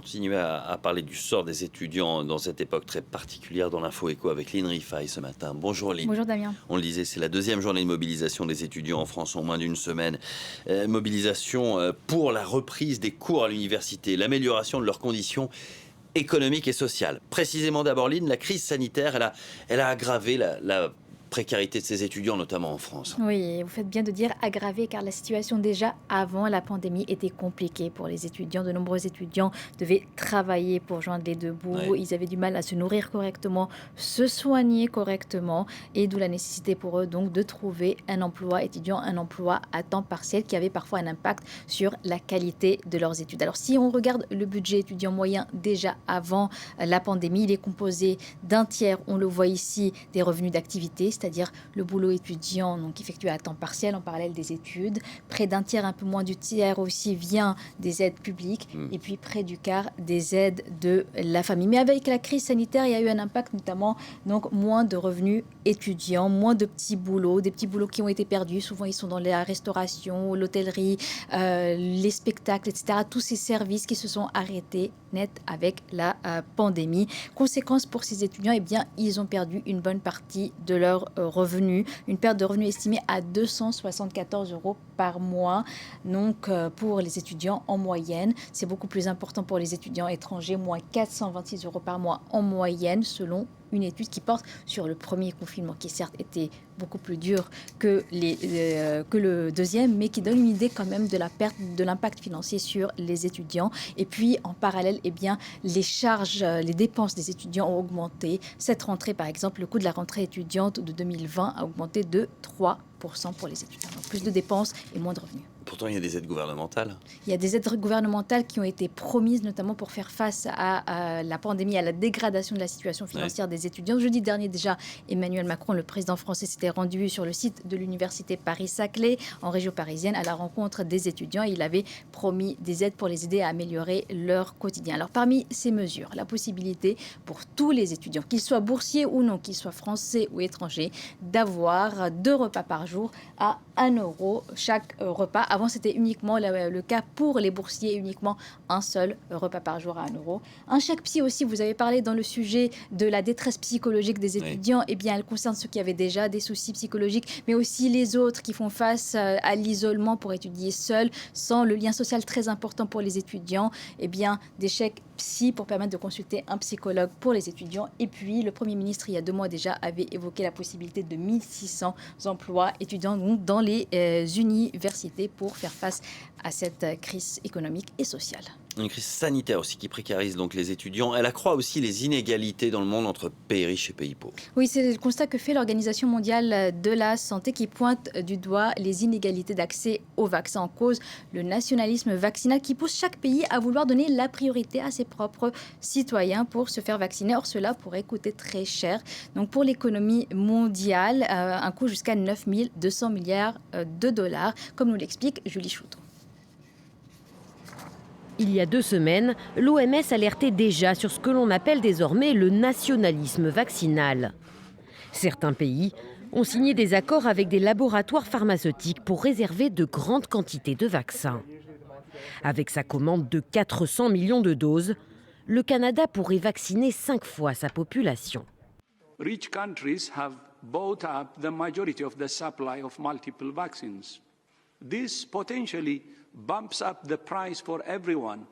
continuer à parler du sort des étudiants dans cette époque très particulière dans l'Info Éco avec Lynn Rifaille ce matin. Bonjour Lynn. Bonjour Damien. On le disait, c'est la deuxième journée de mobilisation des étudiants en France en moins d'une semaine. Mobilisation pour la reprise des cours à l'université, l'amélioration de leurs conditions économiques et sociales. Précisément d'abord Lynn, la crise sanitaire, elle a aggravé la précarité de ces étudiants, notamment en France. Oui, vous faites bien de dire aggravé, car la situation déjà avant la pandémie était compliquée pour les étudiants. De nombreux étudiants devaient travailler pour joindre les deux bouts. Ouais. Ils avaient du mal à se nourrir correctement, se soigner correctement, et d'où la nécessité pour eux donc de trouver un emploi étudiant, un emploi à temps partiel qui avait parfois un impact sur la qualité de leurs études. Alors si on regarde le budget étudiant moyen déjà avant la pandémie, il est composé d'un tiers, on le voit ici, des revenus d'activité, c'est-à-dire le boulot étudiant donc effectué à temps partiel en parallèle des études. Près d'un tiers, un peu moins du tiers aussi, vient des aides publiques, et puis près du quart des aides de la famille. Mais avec la crise sanitaire, il y a eu un impact, notamment donc moins de revenus étudiants, moins de petits boulots, des petits boulots qui ont été perdus. Souvent, ils sont dans la restauration, l'hôtellerie, les spectacles, etc. Tous ces services qui se sont arrêtés net avec la pandémie. Conséquence pour ces étudiants, eh bien, ils ont perdu une bonne partie de leurs revenus, une perte de revenus estimée à 274 € par mois. Donc, pour les étudiants en moyenne, c'est beaucoup plus important pour les étudiants étrangers, moins 426 € par mois en moyenne, selon une étude qui porte sur le premier confinement, qui certes était beaucoup plus dur que le deuxième, mais qui donne une idée quand même de la perte, de l'impact financier sur les étudiants. Et puis, en parallèle, eh bien, les charges, les dépenses des étudiants ont augmenté. Cette rentrée, par exemple, le coût de la rentrée étudiante de 2020 a augmenté de 3% pour les étudiants. Donc, plus de dépenses et moins de revenus. Pourtant, il y a des aides gouvernementales. Il y a des aides gouvernementales qui ont été promises, notamment pour faire face à la pandémie, à la dégradation de la situation financière des étudiants. Jeudi dernier, déjà, Emmanuel Macron, le président français, s'était rendu sur le site de l'université Paris-Saclay, en région parisienne, à la rencontre des étudiants. Il avait promis des aides pour les aider à améliorer leur quotidien. Alors, parmi ces mesures, la possibilité pour tous les étudiants, qu'ils soient boursiers ou non, qu'ils soient français ou étrangers, d'avoir 2 repas par jour à 1 € chaque repas. Avant, c'était uniquement le cas pour les boursiers, uniquement un seul repas par jour à 1 €. Un chèque psy aussi, vous avez parlé dans le sujet de la détresse psychologique des étudiants. Eh bien, elle concerne ceux qui avaient déjà des soucis psychologiques, mais aussi les autres qui font face à l'isolement pour étudier seuls, sans le lien social très important pour les étudiants. Eh bien, des chèques psy pour permettre de consulter un psychologue pour les étudiants. Et puis, le Premier ministre, il y a 2 mois déjà, avait évoqué la possibilité de 1600 emplois étudiants donc, dans les universités pour faire face à cette crise économique et sociale. Une crise sanitaire aussi qui précarise donc les étudiants. Elle accroît aussi les inégalités dans le monde entre pays riches et pays pauvres. Oui, c'est le constat que fait l'Organisation mondiale de la santé qui pointe du doigt les inégalités d'accès aux vaccins. En cause, le nationalisme vaccinal qui pousse chaque pays à vouloir donner la priorité à ses propres citoyens pour se faire vacciner. Or, cela pourrait coûter très cher. Donc, pour l'économie mondiale, un coût jusqu'à 9 200 milliards de dollars, comme nous l'explique Julie Chouton. Il y a 2 semaines, l'OMS alertait déjà sur ce que l'on appelle désormais le nationalisme vaccinal. Certains pays ont signé des accords avec des laboratoires pharmaceutiques pour réserver de grandes quantités de vaccins. Avec sa commande de 400 millions de doses, le Canada pourrait vacciner 5 fois sa population. Rich countries have bought up the majority of the supply of multiple vaccines. This potentially bumps up the price for everyone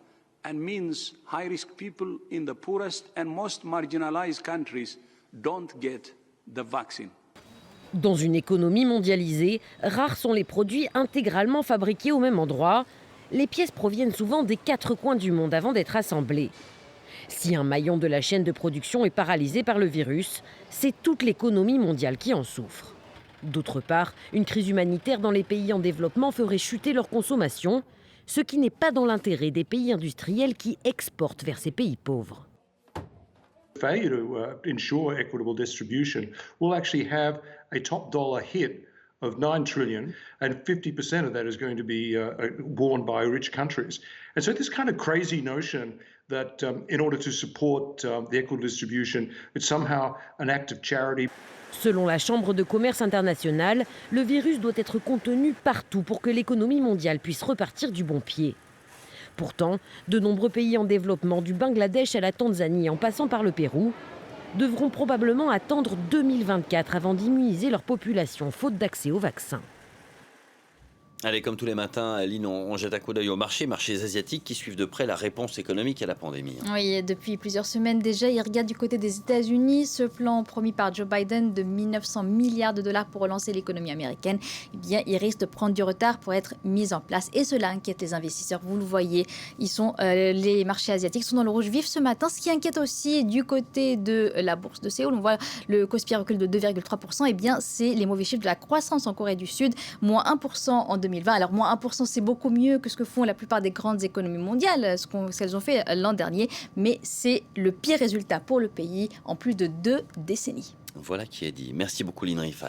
and means high-risk people in the poorest and most marginalized countries don't get the vaccine. Dans une économie mondialisée, rares sont les produits intégralement fabriqués au même endroit. Les pièces proviennent souvent des 4 coins du monde avant d'être assemblées. Si un maillon de la chaîne de production est paralysé par le virus, c'est toute l'économie mondiale qui en souffre. D'autre part, une crise humanitaire dans les pays en développement ferait chuter leur consommation, ce qui n'est pas dans l'intérêt des pays industriels qui exportent vers ces pays pauvres. Failure to ensure equitable distribution will actually have a top dollar hit of 9 trillion, and 50% of that is going to be borne by rich countries. And so this kind of crazy notion that in order to support the equitable distribution, it's somehow an act of charity. Selon la Chambre de commerce internationale, le virus doit être contenu partout pour que l'économie mondiale puisse repartir du bon pied. Pourtant, de nombreux pays en développement, du Bangladesh à la Tanzanie en passant par le Pérou, devront probablement attendre 2024 avant d'immuniser leur population, faute d'accès au vaccin. Allez, comme tous les matins, Aline, on jette un coup d'œil aux marchés asiatiques qui suivent de près la réponse économique à la pandémie. Oui, depuis plusieurs semaines déjà, il regarde du côté des États-Unis. Ce plan promis par Joe Biden de 1900 milliards de dollars pour relancer l'économie américaine, eh bien, il risque de prendre du retard pour être mis en place. Et cela inquiète les investisseurs. Vous le voyez, les marchés asiatiques sont dans le rouge vif ce matin. Ce qui inquiète aussi du côté de la bourse de Séoul, on voit le Kospi recule de 2,3%. Eh bien, c'est les mauvais chiffres de la croissance en Corée du Sud, moins 1% en 2020. Alors, moins 1%, c'est beaucoup mieux que ce que font la plupart des grandes économies mondiales, ce qu'elles ont fait l'an dernier. Mais c'est le pire résultat pour le pays en plus de 2 décennies. Voilà qui est dit. Merci beaucoup, Lynn Rifaille.